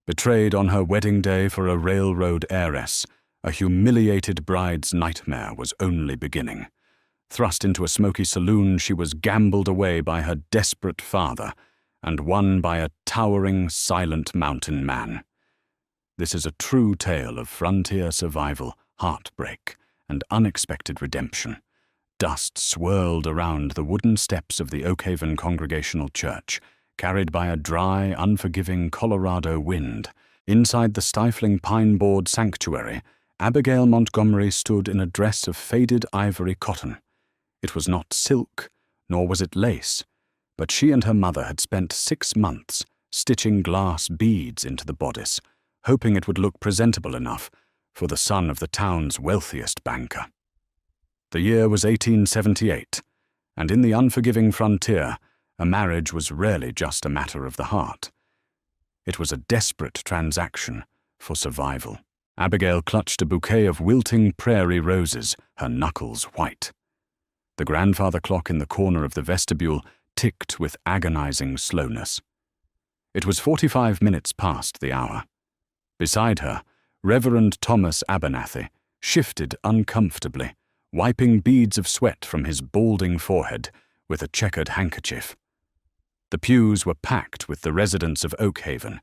Betrayed on her wedding day for a railroad heiress, a humiliated bride's nightmare was only beginning. Thrust into a smoky saloon, she was gambled away by her desperate father and won by a towering, silent mountain man. This is a true tale of frontier survival, heartbreak, and unexpected redemption. Dust swirled around the wooden steps of the Oakhaven Congregational Church, carried by a dry, unforgiving Colorado wind. Inside the stifling pine-board sanctuary, Abigail Montgomery stood in a dress of faded ivory cotton. It was not silk, nor was it lace, but she and her mother had spent 6 months stitching glass beads into the bodice, hoping it would look presentable enough for the son of the town's wealthiest banker. The year was 1878, and in the unforgiving frontier, a marriage was rarely just a matter of the heart. It was a desperate transaction for survival. Abigail clutched a bouquet of wilting prairie roses, her knuckles white. The grandfather clock in the corner of the vestibule ticked with agonizing slowness. It was 45 minutes past the hour. Beside her, Reverend Thomas Abernathy shifted uncomfortably, wiping beads of sweat from his balding forehead with a checkered handkerchief. The pews were packed with the residents of Oakhaven,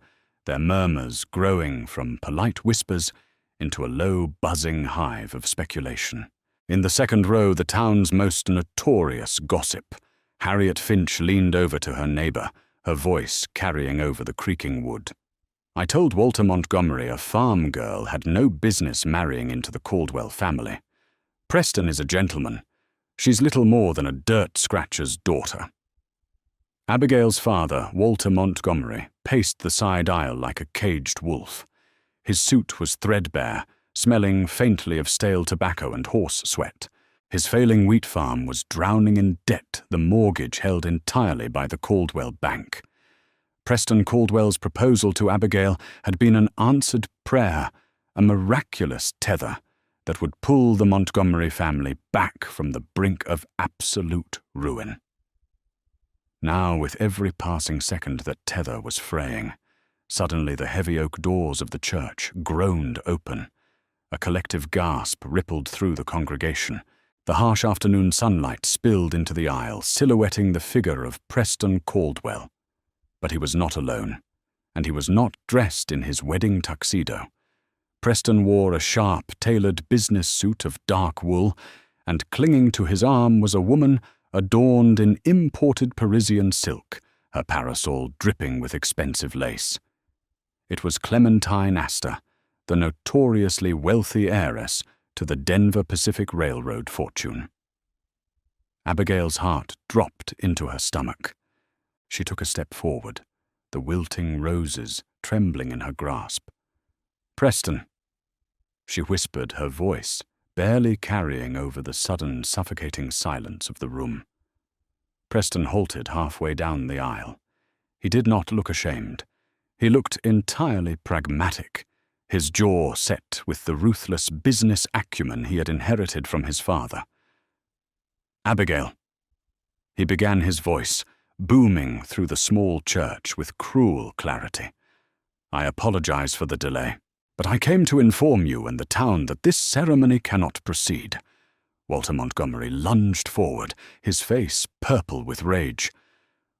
their murmurs growing from polite whispers into a low, buzzing hive of speculation. In the second row, the town's most notorious gossip, Harriet Finch leaned over to her neighbor, her voice carrying over the creaking wood. "I told Walter Montgomery a farm girl had no business marrying into the Caldwell family. Preston is a gentleman. She's little more than a dirt scratcher's daughter." Abigail's father, Walter Montgomery, paced the side aisle like a caged wolf. His suit was threadbare, smelling faintly of stale tobacco and horse sweat. His failing wheat farm was drowning in debt, the mortgage held entirely by the Caldwell Bank. Preston Caldwell's proposal to Abigail had been an answered prayer, a miraculous tether that would pull the Montgomery family back from the brink of absolute ruin. Now, with every passing second, that tether was fraying. Suddenly the heavy oak doors of the church groaned open. A collective gasp rippled through the congregation. The harsh afternoon sunlight spilled into the aisle, silhouetting the figure of Preston Caldwell. But he was not alone, and he was not dressed in his wedding tuxedo. Preston wore a sharp, tailored business suit of dark wool, and clinging to his arm was a woman adorned in imported Parisian silk, her parasol dripping with expensive lace. It was Clementine Astor, the notoriously wealthy heiress to the Denver Pacific Railroad fortune. Abigail's heart dropped into her stomach. She took a step forward, the wilting roses trembling in her grasp. "Preston," she whispered, her voice barely carrying over the sudden, suffocating silence of the room. Preston halted halfway down the aisle. He did not look ashamed. He looked entirely pragmatic, his jaw set with the ruthless business acumen he had inherited from his father. "Abigail," he began, his voice booming through the small church with cruel clarity. "I apologize for the delay, but I came to inform you and the town that this ceremony cannot proceed." Walter Montgomery lunged forward, his face purple with rage.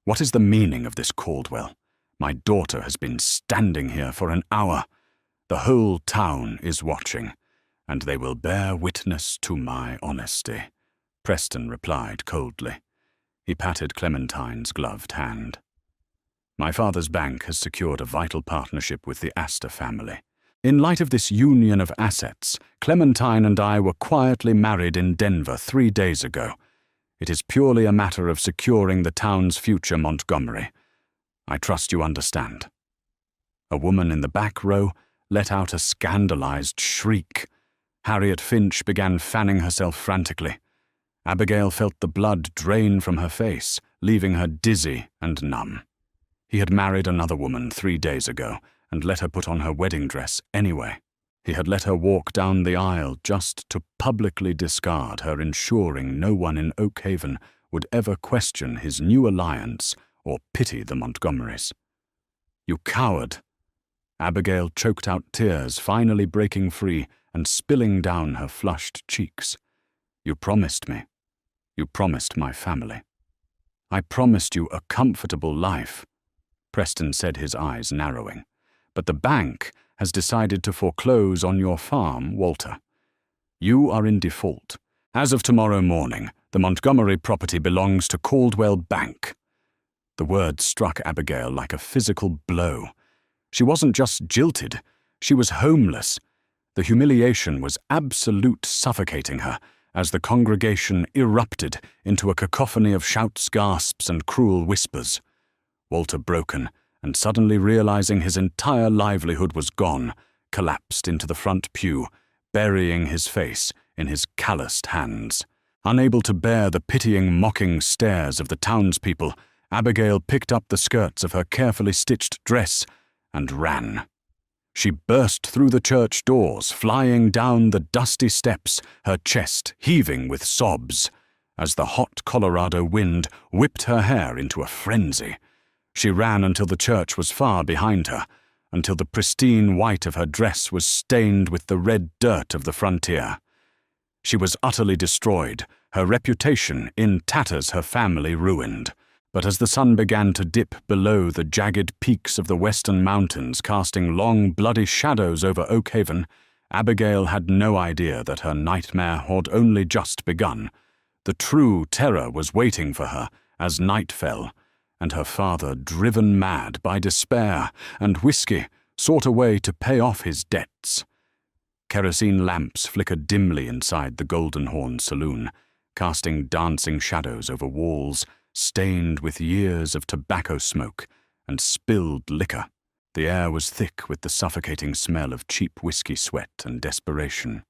"What is the meaning of this, Caldwell? My daughter has been standing here for an hour. The whole town is watching, and they will bear witness to my honesty," Preston replied coldly. He patted Clementine's gloved hand. "My father's bank has secured a vital partnership with the Astor family. In light of this union of assets, Clementine and I were quietly married in Denver 3 days ago. It is purely a matter of securing the town's future, Montgomery. I trust you understand." A woman in the back row let out a scandalized shriek. Harriet Finch began fanning herself frantically. Abigail felt the blood drain from her face, leaving her dizzy and numb. He had married another woman 3 days ago and let her put on her wedding dress anyway. He had let her walk down the aisle just to publicly discard her, ensuring no one in Oakhaven would ever question his new alliance or pity the Montgomerys. "You coward!" Abigail choked out tears, finally breaking free and spilling down her flushed cheeks. "You promised me. You promised my family." "I promised you a comfortable life," Preston said, his eyes narrowing. "But the bank has decided to foreclose on your farm, Walter. You are in default. As of tomorrow morning, the Montgomery property belongs to Caldwell Bank." The word struck Abigail like a physical blow. She wasn't just jilted, she was homeless. The humiliation was absolute, suffocating her as the congregation erupted into a cacophony of shouts, gasps, and cruel whispers. Walter, broken and suddenly realizing his entire livelihood was gone, collapsed into the front pew, burying his face in his calloused hands. Unable to bear the pitying, mocking stares of the townspeople, Abigail picked up the skirts of her carefully stitched dress and ran. She burst through the church doors, flying down the dusty steps, her chest heaving with sobs, as the hot Colorado wind whipped her hair into a frenzy. She ran until the church was far behind her, until the pristine white of her dress was stained with the red dirt of the frontier. She was utterly destroyed, her reputation in tatters, her family ruined. But as the sun began to dip below the jagged peaks of the western mountains, casting long, bloody shadows over Oakhaven, Abigail had no idea that her nightmare had only just begun. The true terror was waiting for her as night fell, and her father, driven mad by despair and whiskey, sought a way to pay off his debts. Kerosene lamps flickered dimly inside the Golden Horn saloon, casting dancing shadows over walls stained with years of tobacco smoke and spilled liquor. The air was thick with the suffocating smell of cheap whiskey sweat and desperation.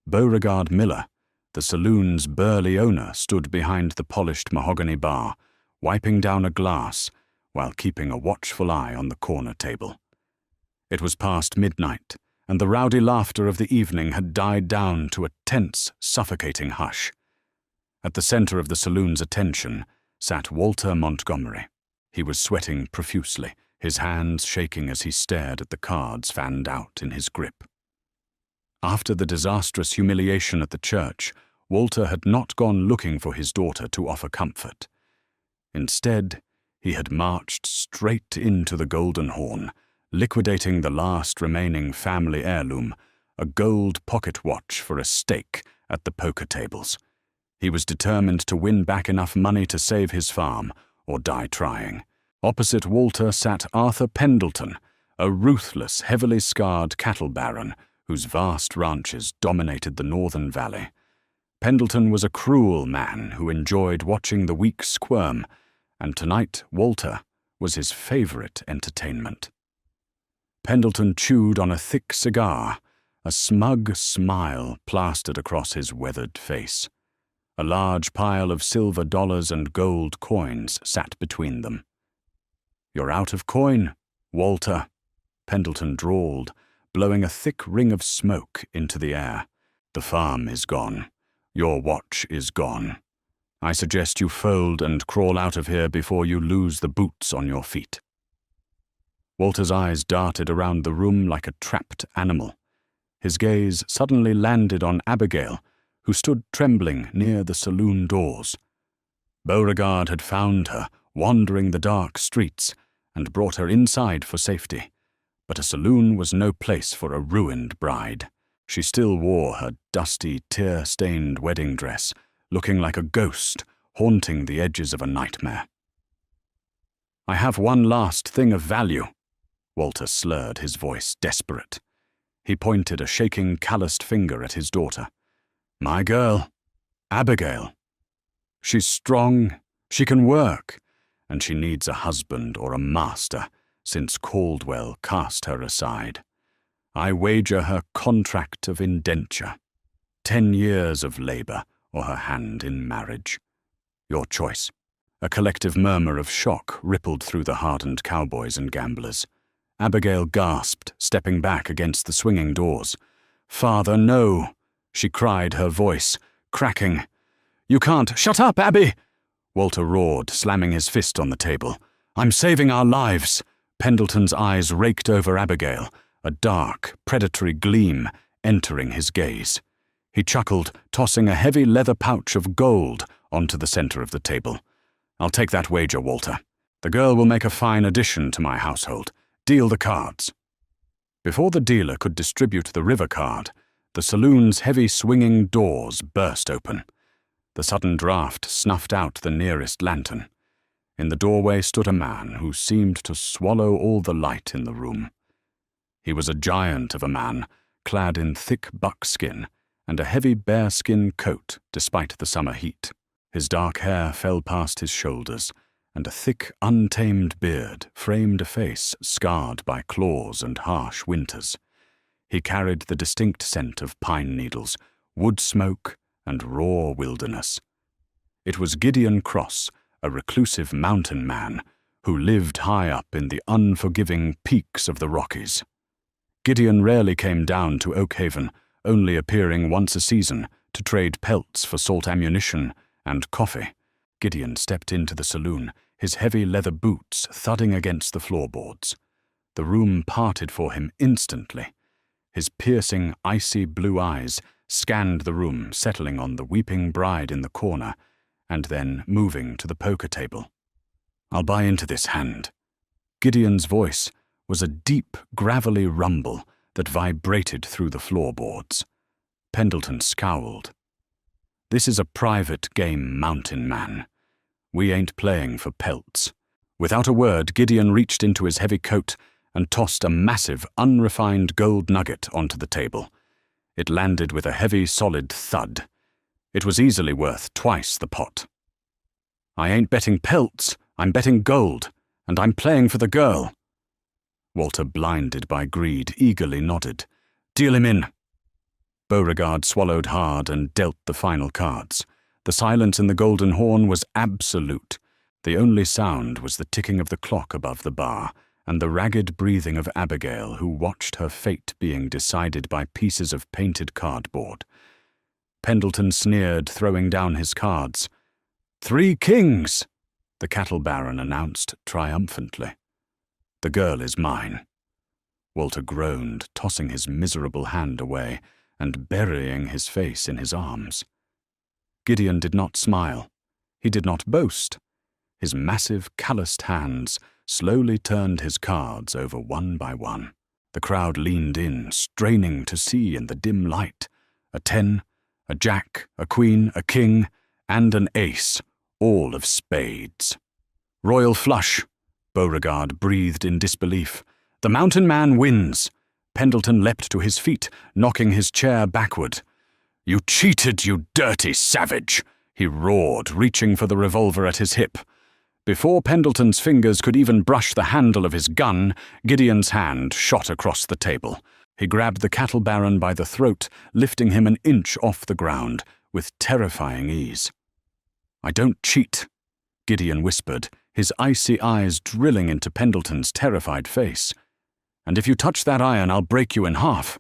Beauregard Miller, the saloon's burly owner, stood behind the polished mahogany bar, wiping down a glass while keeping a watchful eye on the corner table. It was past midnight, and the rowdy laughter of the evening had died down to a tense, suffocating hush. At the center of the saloon's attention sat Walter Montgomery. He was sweating profusely, his hands shaking as he stared at the cards fanned out in his grip. After the disastrous humiliation at the church, Walter had not gone looking for his daughter to offer comfort. Instead, he had marched straight into the Golden Horn, liquidating the last remaining family heirloom, a gold pocket watch for a stake at the poker tables. He was determined to win back enough money to save his farm, or die trying. Opposite Walter sat Arthur Pendleton, a ruthless, heavily scarred cattle baron whose vast ranches dominated the northern valley. Pendleton was a cruel man who enjoyed watching the weak squirm, and tonight Walter was his favorite entertainment. Pendleton chewed on a thick cigar, a smug smile plastered across his weathered face. A large pile of silver dollars and gold coins sat between them. "You're out of coin, Walter," Pendleton drawled, blowing a thick ring of smoke into the air. "The farm is gone. Your watch is gone. I suggest you fold and crawl out of here before you lose the boots on your feet." Walter's eyes darted around the room like a trapped animal. His gaze suddenly landed on Abigail, who stood trembling near the saloon doors. Beauregard had found her, wandering the dark streets, and brought her inside for safety. But a saloon was no place for a ruined bride. She still wore her dusty, tear-stained wedding dress, looking like a ghost haunting the edges of a nightmare. "I have one last thing of value," Walter slurred, his voice desperate. He pointed a shaking, calloused finger at his daughter. "My girl, Abigail. She's strong, she can work, and she needs a husband or a master since Caldwell cast her aside. I wager her contract of indenture, 10 years of labor or her hand in marriage. Your choice." A collective murmur of shock rippled through the hardened cowboys and gamblers. Abigail gasped, stepping back against the swinging doors. "Father, no!" she cried, her voice cracking. "You can't—" "Shut up, Abby!" Walter roared, slamming his fist on the table. "I'm saving our lives. Pendleton's eyes raked over Abigail, a dark, predatory gleam entering his gaze. He chuckled, tossing a heavy leather pouch of gold onto the center of the table. "I'll take that wager, Walter. The girl will make a fine addition to my household. Deal the cards." Before the dealer could distribute the river card, the saloon's heavy swinging doors burst open. The sudden draft snuffed out the nearest lantern. In the doorway stood a man who seemed to swallow all the light in the room. He was a giant of a man, clad in thick buckskin and a heavy bearskin coat despite the summer heat. His dark hair fell past his shoulders, and a thick, untamed beard framed a face scarred by claws and harsh winters. He carried the distinct scent of pine needles, wood smoke, and raw wilderness. It was Gideon Cross, a reclusive mountain man who lived high up in the unforgiving peaks of the Rockies. Gideon rarely came down to Oakhaven, only appearing once a season to trade pelts for salt ammunition and coffee. Gideon stepped into the saloon, his heavy leather boots thudding against the floorboards. The room parted for him instantly. His piercing, icy blue eyes scanned the room, settling on the weeping bride in the corner, and then moving to the poker table. "I'll buy into this hand." Gideon's voice was a deep, gravelly rumble that vibrated through the floorboards. Pendleton scowled. "This is a private game, mountain man. We ain't playing for pelts." Without a word, Gideon reached into his heavy coat and tossed a massive, unrefined gold nugget onto the table. It landed with a heavy, solid thud. It was easily worth twice the pot. "I ain't betting pelts, I'm betting gold, and I'm playing for the girl." Walter, blinded by greed, eagerly nodded. "Deal him in." Beauregard swallowed hard and dealt the final cards. The silence in the Golden Horn was absolute. The only sound was the ticking of the clock above the bar and the ragged breathing of Abigail, who watched her fate being decided by pieces of painted cardboard. Pendleton sneered, throwing down his cards. "3 kings!" the cattle baron announced triumphantly. "The girl is mine." Walter groaned, tossing his miserable hand away and burying his face in his arms. Gideon did not smile. He did not boast. His massive, calloused hands slowly turned his cards over one by one. The crowd leaned in, straining to see in the dim light. A 10, a jack, a queen, a king, and an ace, all of spades. "Royal flush," Beauregard breathed in disbelief. "The mountain man wins." Pendleton leapt to his feet, knocking his chair backward. "You cheated, you dirty savage!" he roared, reaching for the revolver at his hip. Before Pendleton's fingers could even brush the handle of his gun, Gideon's hand shot across the table. He grabbed the cattle baron by the throat, lifting him an inch off the ground with terrifying ease. "I don't cheat," Gideon whispered, his icy eyes drilling into Pendleton's terrified face. "And if you touch that iron, I'll break you in half."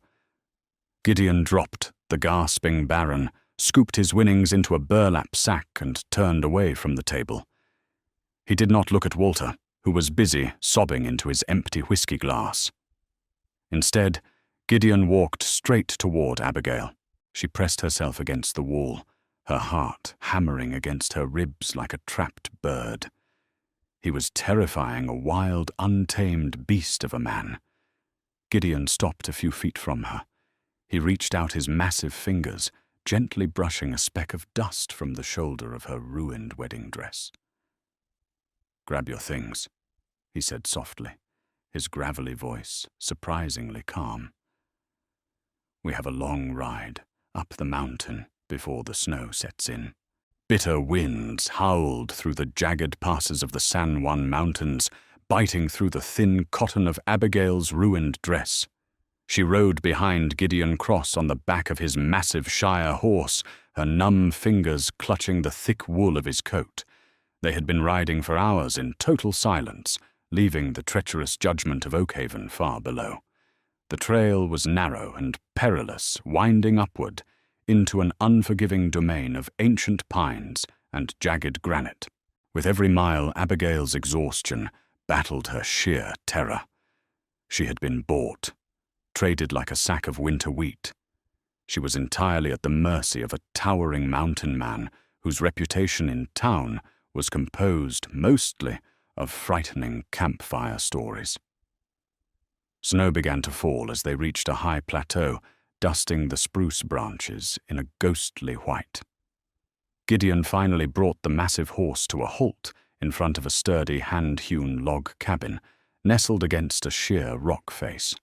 Gideon dropped the gasping baron, scooped his winnings into a burlap sack, and turned away from the table. He did not look at Walter, who was busy sobbing into his empty whiskey glass. Instead, Gideon walked straight toward Abigail. She pressed herself against the wall, her heart hammering against her ribs like a trapped bird. He was terrifying, a wild, untamed beast of a man. Gideon stopped a few feet from her. He reached out his massive fingers, gently brushing a speck of dust from the shoulder of her ruined wedding dress. "Grab your things," he said softly, his gravelly voice surprisingly calm. "We have a long ride up the mountain before the snow sets in." Bitter winds howled through the jagged passes of the San Juan Mountains, biting through the thin cotton of Abigail's ruined dress. She rode behind Gideon Cross on the back of his massive Shire horse, her numb fingers clutching the thick wool of his coat. They had been riding for hours in total silence, leaving the treacherous judgment of Oakhaven far below. The trail was narrow and perilous, winding upward into an unforgiving domain of ancient pines and jagged granite. With every mile, Abigail's exhaustion battled her sheer terror. She had been bought, traded like a sack of winter wheat. She was entirely at the mercy of a towering mountain man whose reputation in town was composed mostly of frightening campfire stories. Snow began to fall as they reached a high plateau, dusting the spruce branches in a ghostly white. Gideon finally brought the massive horse to a halt in front of a sturdy hand-hewn log cabin, nestled against a sheer rock face.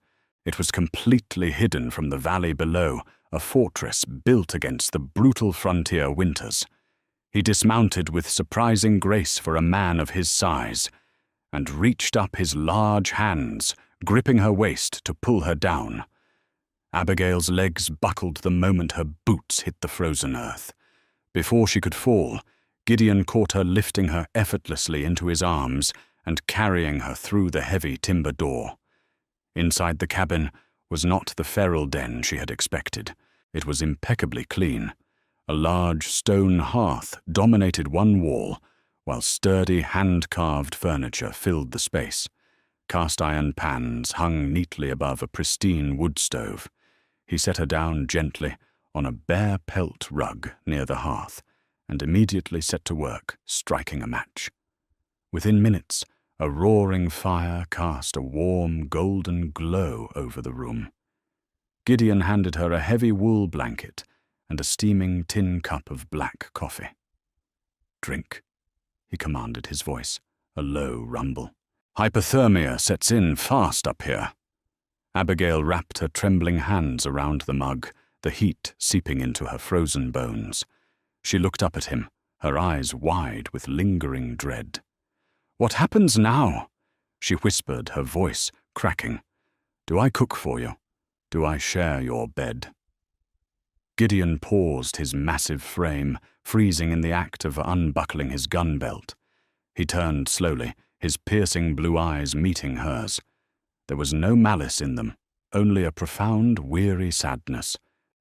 It was completely hidden from the valley below, a fortress built against the brutal frontier winters. He dismounted with surprising grace for a man of his size, and reached up his large hands, gripping her waist to pull her down. Abigail's legs buckled the moment her boots hit the frozen earth. Before she could fall, Gideon caught her, lifting her effortlessly into his arms and carrying her through the heavy timber door. Inside the cabin was not the feral den she had expected. It was impeccably clean. A large stone hearth dominated one wall, while sturdy hand-carved furniture filled the space. Cast-iron pans hung neatly above a pristine wood stove. He set her down gently on a bare pelt rug near the hearth, and immediately set to work, striking a match. Within minutes, a roaring fire cast a warm, golden glow over the room. Gideon handed her a heavy wool blanket and a steaming tin cup of black coffee. "Drink," he commanded, his voice a low rumble. "Hypothermia sets in fast up here." Abigail wrapped her trembling hands around the mug, the heat seeping into her frozen bones. She looked up at him, her eyes wide with lingering dread. "What happens now?" she whispered, her voice cracking. "Do I cook for you? Do I share your bed?" Gideon paused, his massive frame freezing in the act of unbuckling his gun belt. He turned slowly, his piercing blue eyes meeting hers. There was no malice in them, only a profound, weary sadness.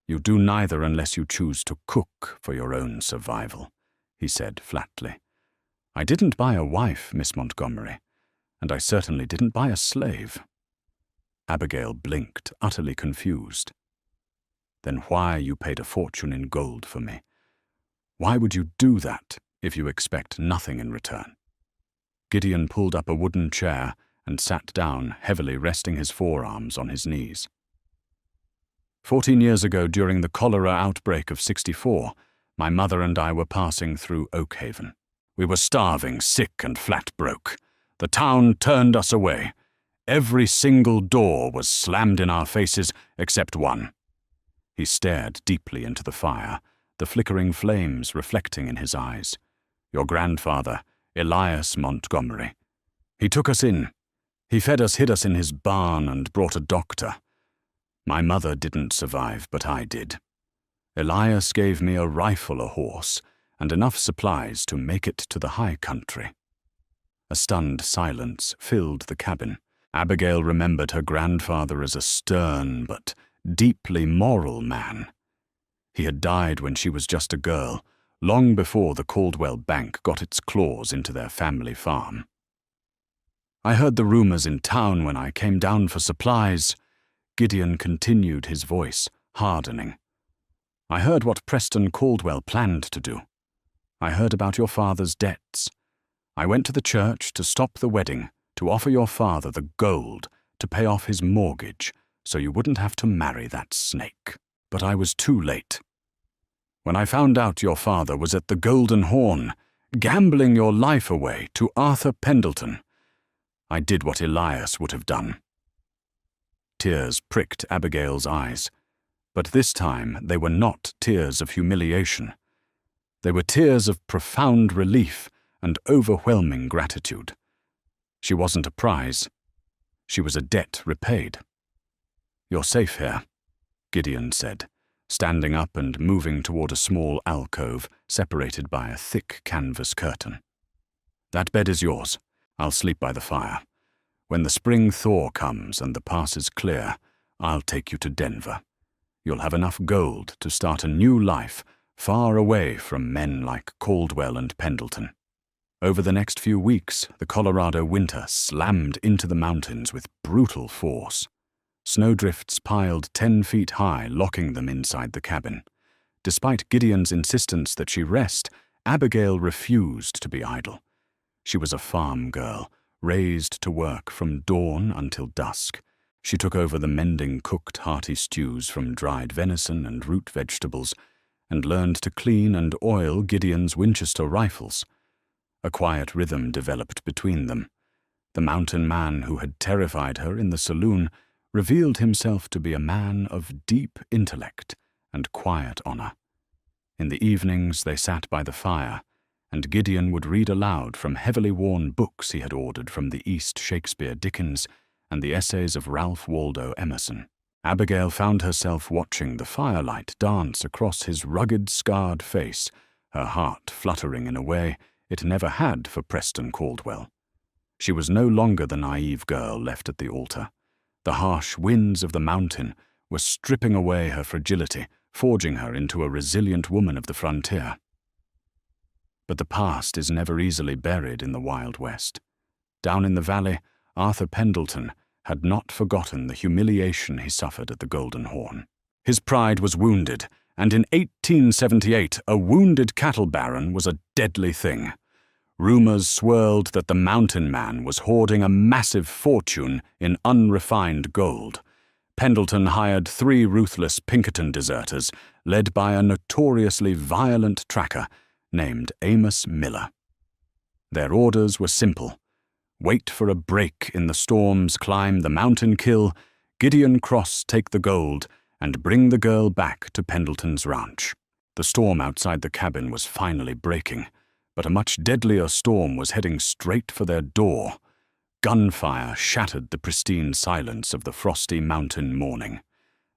"You do neither unless you choose to cook for your own survival," he said flatly. "I didn't buy a wife, Miss Montgomery, and I certainly didn't buy a slave." Abigail blinked, utterly confused. "Then why you paid a fortune in gold for me? Why would you do that if you expect nothing in return?" Gideon pulled up a wooden chair and sat down, heavily resting his forearms on his knees. 14 years ago, during the cholera outbreak of '64, my mother and I were passing through Oakhaven. We were starving, sick, and flat broke. The town turned us away. Every single door was slammed in our faces except one. He stared deeply into the fire, the flickering flames reflecting in his eyes. "Your grandfather, Elias Montgomery. He took us in. He fed us, hid us in his barn, and brought a doctor. My mother didn't survive, but I did. Elias gave me a rifle, a horse, and enough supplies to make it to the high country." A stunned silence filled the cabin. Abigail remembered her grandfather as a stern but deeply moral man. He had died when she was just a girl, long before the Caldwell Bank got its claws into their family farm. "I heard the rumors in town when I came down for supplies," Gideon continued, his voice hardening. "I heard what Preston Caldwell planned to do. I heard about your father's debts. I went to the church to stop the wedding, to offer your father the gold to pay off his mortgage so you wouldn't have to marry that snake. But I was too late. When I found out your father was at the Golden Horn, gambling your life away to Arthur Pendleton, I did what Elias would have done." Tears pricked Abigail's eyes, but this time they were not tears of humiliation. They were tears of profound relief and overwhelming gratitude. She wasn't a prize. She was a debt repaid. "You're safe here," Gideon said, standing up and moving toward a small alcove separated by a thick canvas curtain. "That bed is yours. I'll sleep by the fire. When the spring thaw comes and the pass is clear, I'll take you to Denver. You'll have enough gold to start a new life far away from men like Caldwell and Pendleton." Over the next few weeks, the Colorado winter slammed into the mountains with brutal force. Snowdrifts piled 10 feet high, locking them inside the cabin. Despite Gideon's insistence that she rest, Abigail refused to be idle. She was a farm girl, raised to work from dawn until dusk. She took over the mending cooked hearty stews from dried venison and root vegetables, and learned to clean and oil Gideon's Winchester rifles. A quiet rhythm developed between them. The mountain man who had terrified her in the saloon revealed himself to be a man of deep intellect and quiet honor. In the evenings they sat by the fire, and Gideon would read aloud from heavily worn books he had ordered from the East Shakespeare Dickens and the essays of Ralph Waldo Emerson. Abigail found herself watching the firelight dance across his rugged, scarred face, her heart fluttering in a way it never had for Preston Caldwell. She was no longer the naive girl left at the altar. The harsh winds of the mountain were stripping away her fragility, forging her into a resilient woman of the frontier. But the past is never easily buried in the Wild West. Down in the valley, Arthur Pendleton had not forgotten the humiliation he suffered at the Golden Horn. His pride was wounded, and in 1878 a wounded cattle baron was a deadly thing. Rumors swirled that the mountain man was hoarding a massive fortune in unrefined gold. Pendleton hired 3 ruthless Pinkerton deserters, led by a notoriously violent tracker named Amos Miller. Their orders were simple: wait for a break in the storms, climb the mountain kill, Gideon Cross take the gold, and bring the girl back to Pendleton's ranch. The storm outside the cabin was finally breaking, but a much deadlier storm was heading straight for their door. Gunfire shattered the pristine silence of the frosty mountain morning.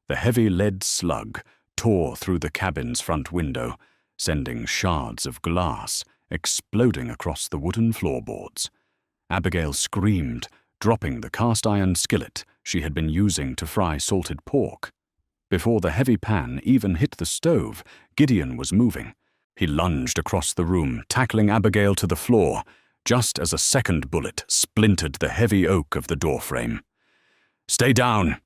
The heavy lead slug tore through the cabin's front window, sending shards of glass exploding across the wooden floorboards. Abigail screamed, dropping the cast-iron skillet she had been using to fry salted pork. Before the heavy pan even hit the stove, Gideon was moving. He lunged across the room, tackling Abigail to the floor, just as a second bullet splintered the heavy oak of the doorframe. "Stay down!"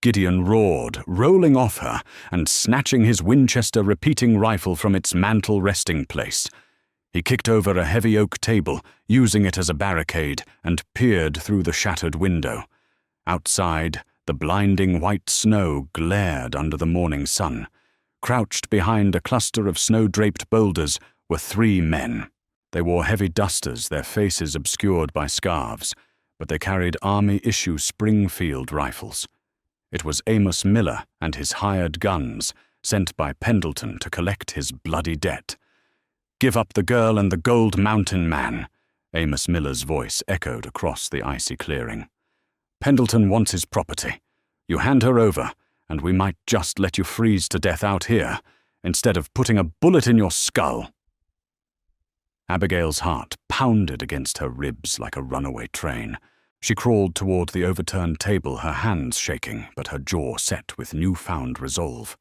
Gideon roared, rolling off her and snatching his Winchester repeating rifle from its mantel resting place. He kicked over a heavy oak table, using it as a barricade, and peered through the shattered window. Outside, the blinding white snow glared under the morning sun. Crouched behind a cluster of snow-draped boulders were 3 men. They wore heavy dusters, their faces obscured by scarves, but they carried Army-issue Springfield rifles. It was Amos Miller and his hired guns, sent by Pendleton to collect his bloody debt. "Give up the girl and the gold mountain man," Amos Miller's voice echoed across the icy clearing. "Pendleton wants his property. You hand her over, and we might just let you freeze to death out here, instead of putting a bullet in your skull." Abigail's heart pounded against her ribs like a runaway train. She crawled toward the overturned table, her hands shaking, but her jaw set with newfound resolve.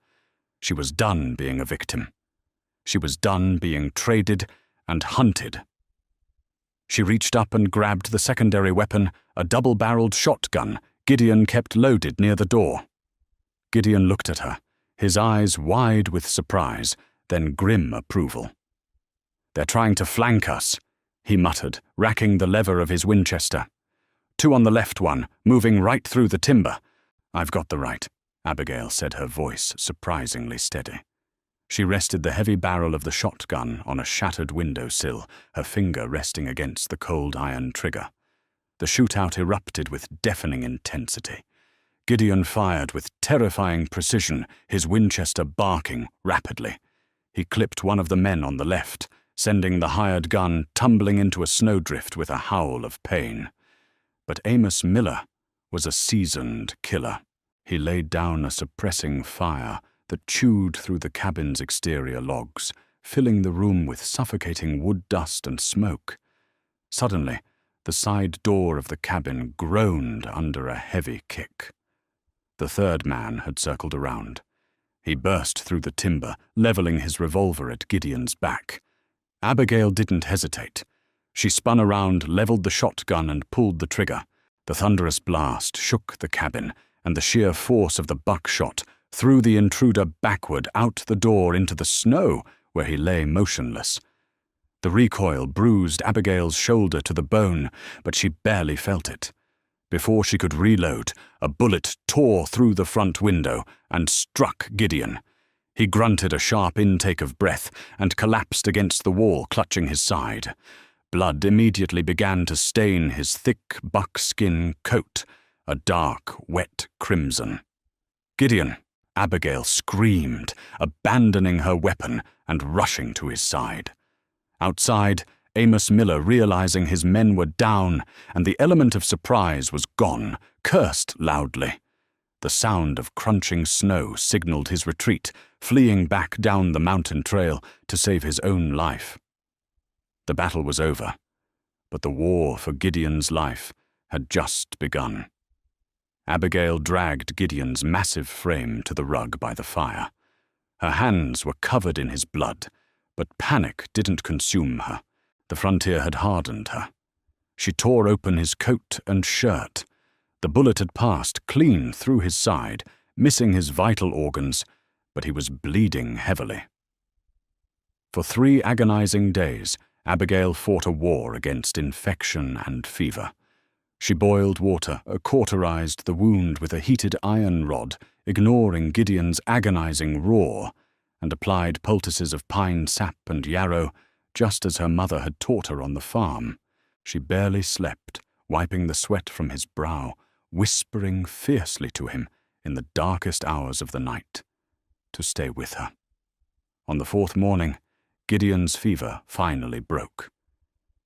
She was done being a victim. She was done being traded and hunted. She reached up and grabbed the secondary weapon, a double-barreled shotgun Gideon kept loaded near the door. Gideon looked at her, his eyes wide with surprise, then grim approval. "They're trying to flank us," he muttered, racking the lever of his Winchester. "2 on the left one, moving right through the timber." "I've got the right," Abigail said, her voice surprisingly steady. She rested the heavy barrel of the shotgun on a shattered windowsill, her finger resting against the cold iron trigger. The shootout erupted with deafening intensity. Gideon fired with terrifying precision, his Winchester barking rapidly. He clipped one of the men on the left, sending the hired gun tumbling into a snowdrift with a howl of pain. But Amos Miller was a seasoned killer. He laid down a suppressing fire that chewed through the cabin's exterior logs, filling the room with suffocating wood dust and smoke. Suddenly, the side door of the cabin groaned under a heavy kick. The third man had circled around. He burst through the timber, leveling his revolver at Gideon's back. Abigail didn't hesitate. She spun around, leveled the shotgun, and pulled the trigger. The thunderous blast shook the cabin, and the sheer force of the buckshot threw the intruder backward out the door into the snow, where he lay motionless. The recoil bruised Abigail's shoulder to the bone, but she barely felt it. Before she could reload, a bullet tore through the front window and struck Gideon. He grunted a sharp intake of breath and collapsed against the wall, clutching his side. Blood immediately began to stain his thick buckskin coat, a dark, wet crimson. "Gideon!" Abigail screamed, abandoning her weapon and rushing to his side. Outside, Amos Miller, realizing his men were down and the element of surprise was gone, cursed loudly. The sound of crunching snow signaled his retreat, fleeing back down the mountain trail to save his own life. The battle was over, but the war for Gideon's life had just begun. Abigail dragged Gideon's massive frame to the rug by the fire. Her hands were covered in his blood, but panic didn't consume her. The frontier had hardened her. She tore open his coat and shirt. The bullet had passed clean through his side, missing his vital organs, but he was bleeding heavily. For 3 agonizing days, Abigail fought a war against infection and fever. She boiled water, cauterized the wound with a heated iron rod, ignoring Gideon's agonizing roar, and applied poultices of pine sap and yarrow, just as her mother had taught her on the farm. She barely slept, wiping the sweat from his brow, whispering fiercely to him in the darkest hours of the night to stay with her. On the 4th morning, Gideon's fever finally broke.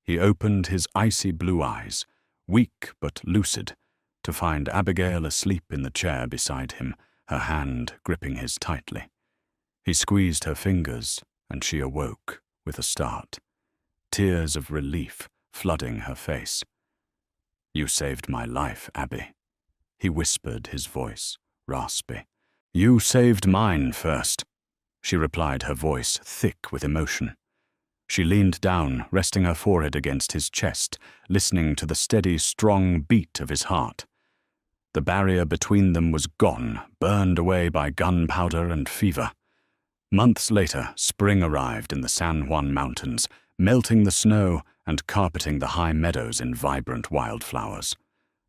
He opened his icy blue eyes, weak but lucid, to find Abigail asleep in the chair beside him, her hand gripping his tightly. He squeezed her fingers, and she awoke with a start, tears of relief flooding her face. "You saved my life, Abby," he whispered, his voice raspy. "You saved mine first," she replied, her voice thick with emotion. She leaned down, resting her forehead against his chest, listening to the steady, strong beat of his heart. The barrier between them was gone, burned away by gunpowder and fever. Months later, spring arrived in the San Juan Mountains, melting the snow and carpeting the high meadows in vibrant wildflowers.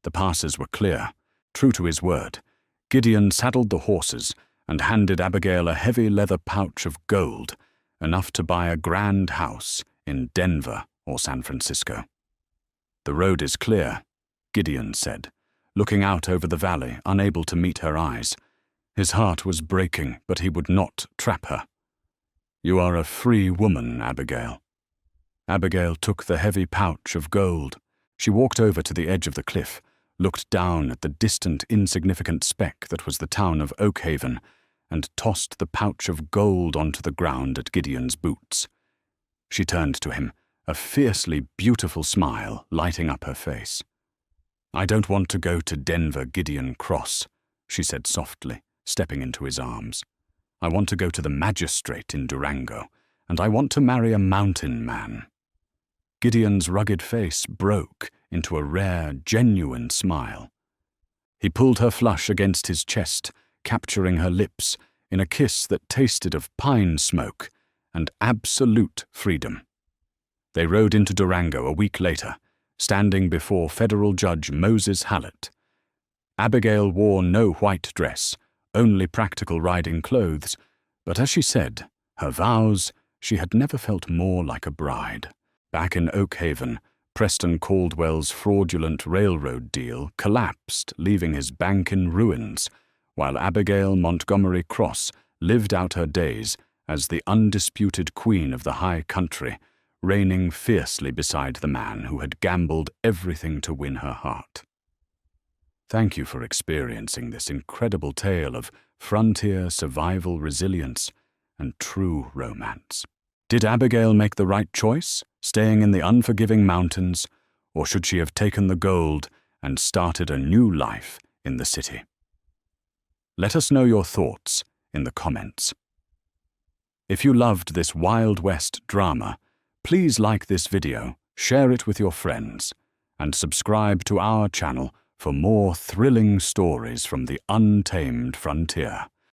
The passes were clear. True to his word, Gideon saddled the horses and handed Abigail a heavy leather pouch of gold, enough to buy a grand house in Denver or San Francisco. "The road is clear," Gideon said, looking out over the valley, unable to meet her eyes. His heart was breaking, but he would not trap her. "You are a free woman, Abigail." Abigail took the heavy pouch of gold. She walked over to the edge of the cliff, looked down at the distant, insignificant speck that was the town of Oak Haven, and tossed the pouch of gold onto the ground at Gideon's boots. She turned to him, a fiercely beautiful smile lighting up her face. "I don't want to go to Denver, Gideon Cross," she said softly, stepping into his arms. "I want to go to the magistrate in Durango, and I want to marry a mountain man." Gideon's rugged face broke into a rare, genuine smile. He pulled her flush against his chest, capturing her lips in a kiss that tasted of pine smoke and absolute freedom. They rode into Durango a week later, standing before federal judge Moses Hallett. Abigail wore no white dress, only practical riding clothes, but as she said, her vows, she had never felt more like a bride. Back in Oak Haven, Preston Caldwell's fraudulent railroad deal collapsed, leaving his bank in ruins, while Abigail Montgomery Cross lived out her days as the undisputed queen of the high country, reigning fiercely beside the man who had gambled everything to win her heart. Thank you for experiencing this incredible tale of frontier survival, resilience, and true romance. Did Abigail make the right choice, staying in the unforgiving mountains, or should she have taken the gold and started a new life in the city? Let us know your thoughts in the comments. If you loved this Wild West drama, please like this video share it with your friends, and subscribe to our channel for more thrilling stories from the untamed frontier.